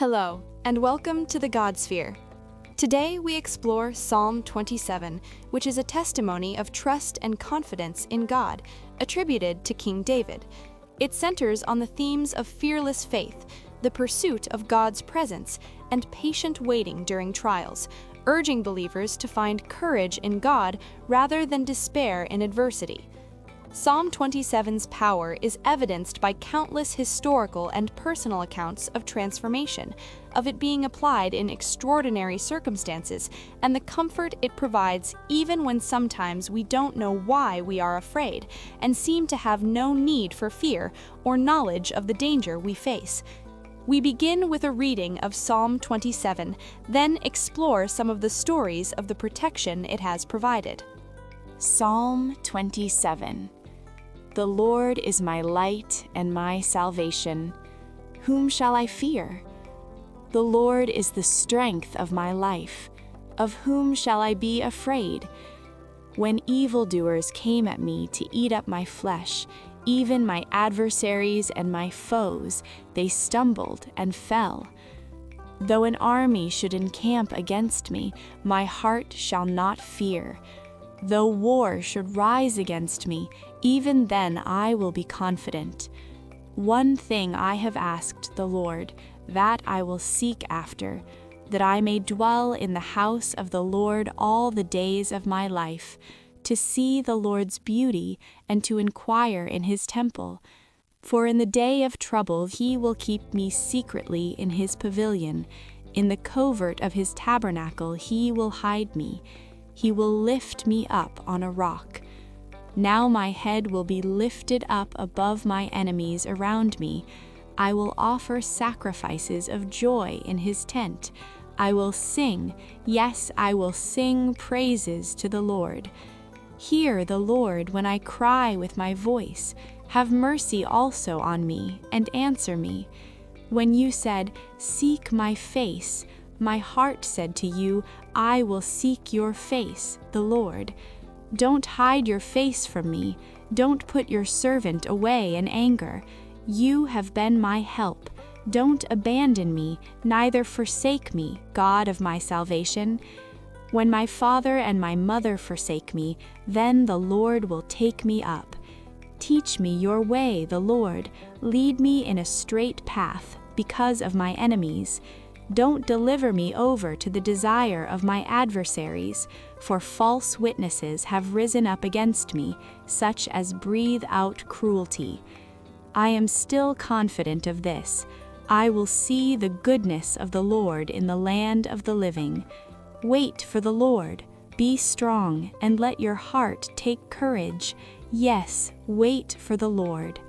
Hello, and welcome to the God Sphere. Today we explore Psalm 27, which is a testimony of trust and confidence in God, attributed to King David. It centers on the themes of fearless faith, the pursuit of God's presence, and patient waiting during trials, urging believers to find courage in God rather than despair in adversity. Psalm 27's power is evidenced by countless historical and personal accounts of transformation, of it being applied in extraordinary circumstances, and the comfort it provides even when sometimes we don't know why we are afraid and seem to have no need for fear or knowledge of the danger we face. We begin with a reading of Psalm 27, then explore some of the stories of the protection it has provided. Psalm 27. The Lord is my light and my salvation. Whom shall I fear? The Lord is the strength of my life. Of whom shall I be afraid? When evildoers came at me to eat up my flesh, even my adversaries and my foes, they stumbled and fell. Though an army should encamp against me, my heart shall not fear. Though war should rise against me, even then I will be confident. One thing I have asked the Lord, that I will seek after, that I may dwell in the house of the Lord all the days of my life, to see the Lord's beauty and to inquire in his temple. For in the day of trouble he will keep me secretly in his pavilion. In the covert of his tabernacle he will hide me. He will lift me up on a rock. Now my head will be lifted up above my enemies around me. I will offer sacrifices of joy in his tent. I will sing, yes, I will sing praises to the Lord. Hear the Lord when I cry with my voice. Have mercy also on me, and answer me. When you said, "Seek my face," my heart said to you, I will seek your face, the Lord. Don't hide your face from me. Don't put your servant away in anger. You have been my help. Don't abandon me, neither forsake me, God of my salvation. When my father and my mother forsake me, then the Lord will take me up. Teach me your way, the Lord. Lead me in a straight path, because of my enemies. Don't deliver me over to the desire of my adversaries, for false witnesses have risen up against me, such as breathe out cruelty. I am still confident of this. I will see the goodness of the Lord in the land of the living. Wait for the Lord. Be strong, and let your heart take courage. Yes, wait for the Lord.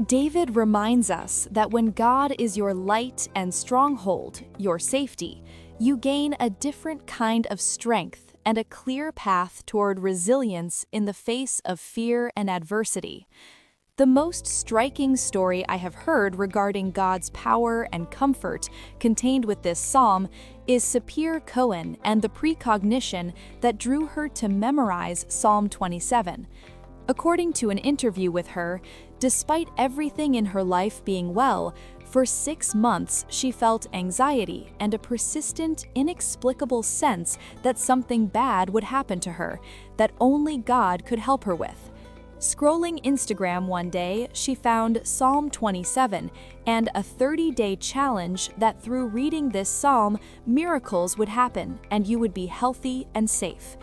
David reminds us that when God is your light and stronghold, your safety, you gain a different kind of strength and a clear path toward resilience in the face of fear and adversity. The most striking story I have heard regarding God's power and comfort contained with this psalm is Sapir Cohen and the precognition that drew her to memorize Psalm 27. According to an interview with her, despite everything in her life being well, for 6 months she felt anxiety and a persistent, inexplicable sense that something bad would happen to her, that only God could help her with. Scrolling Instagram one day, she found Psalm 27 and a 30-day challenge that through reading this psalm, miracles would happen and you would be healthy and safe.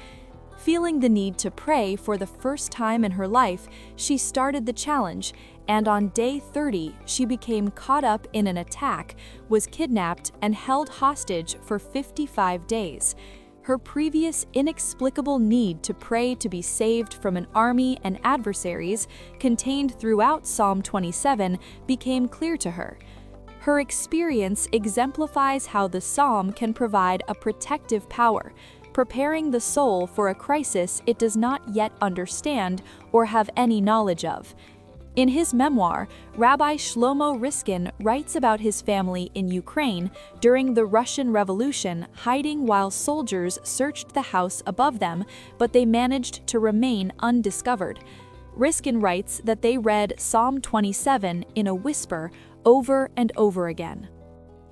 Feeling the need to pray for the first time in her life, she started the challenge, and on day 30, she became caught up in an attack, was kidnapped, and held hostage for 55 days. Her previous inexplicable need to pray to be saved from an army and adversaries contained throughout Psalm 27 became clear to her. Her experience exemplifies how the psalm can provide a protective power, preparing the soul for a crisis it does not yet understand or have any knowledge of. In his memoir, Rabbi Shlomo Riskin writes about his family in Ukraine during the Russian Revolution, hiding while soldiers searched the house above them, but they managed to remain undiscovered. Riskin writes that they read Psalm 27 in a whisper over and over again.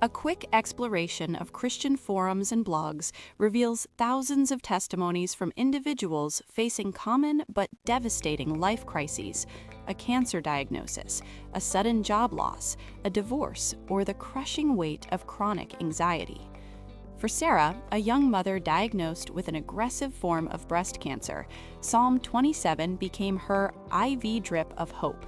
A quick exploration of Christian forums and blogs reveals thousands of testimonies from individuals facing common but devastating life crises: a cancer diagnosis, a sudden job loss, a divorce, or the crushing weight of chronic anxiety. For Sarah, a young mother diagnosed with an aggressive form of breast cancer, Psalm 27 became her IV drip of hope.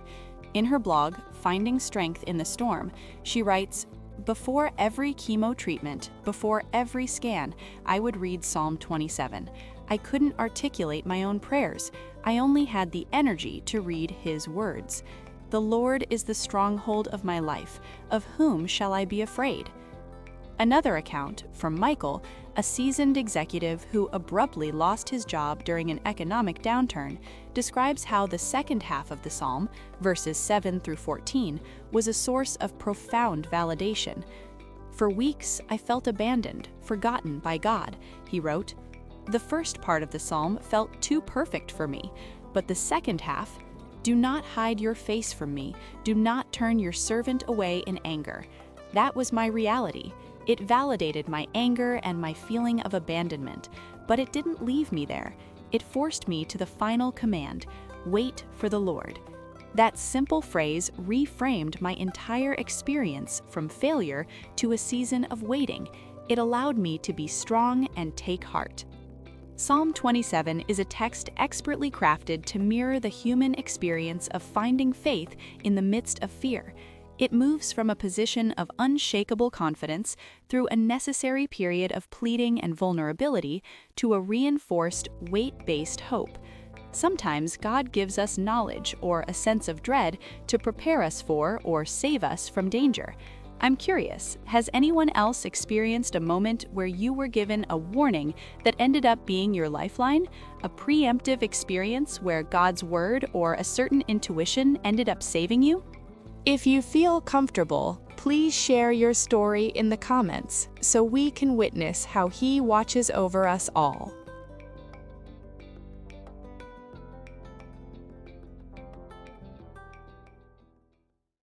In her blog, Finding Strength in the Storm, she writes, "Before every chemo treatment, before every scan, I would read Psalm 27. I couldn't articulate my own prayers. I only had the energy to read His words. The Lord is the stronghold of my life. Of whom shall I be afraid?" Another account, from Michael, a seasoned executive who abruptly lost his job during an economic downturn, describes how the second half of the psalm, verses 7 through 14, was a source of profound validation. "For weeks I felt abandoned, forgotten by God," he wrote. "The first part of the psalm felt too perfect for me, but the second half, 'Do not hide your face from me, do not turn your servant away in anger.' That was my reality. It validated my anger and my feeling of abandonment, but it didn't leave me there. It forced me to the final command: wait for the Lord." That simple phrase reframed my entire experience from failure to a season of waiting. It allowed me to be strong and take heart. Psalm 27 is a text expertly crafted to mirror the human experience of finding faith in the midst of fear. It moves from a position of unshakable confidence through a necessary period of pleading and vulnerability to a reinforced, weight-based hope. Sometimes God gives us knowledge or a sense of dread to prepare us for or save us from danger. I'm curious, has anyone else experienced a moment where you were given a warning that ended up being your lifeline? A preemptive experience where God's word or a certain intuition ended up saving you? If you feel comfortable, please share your story in the comments so we can witness how He watches over us all.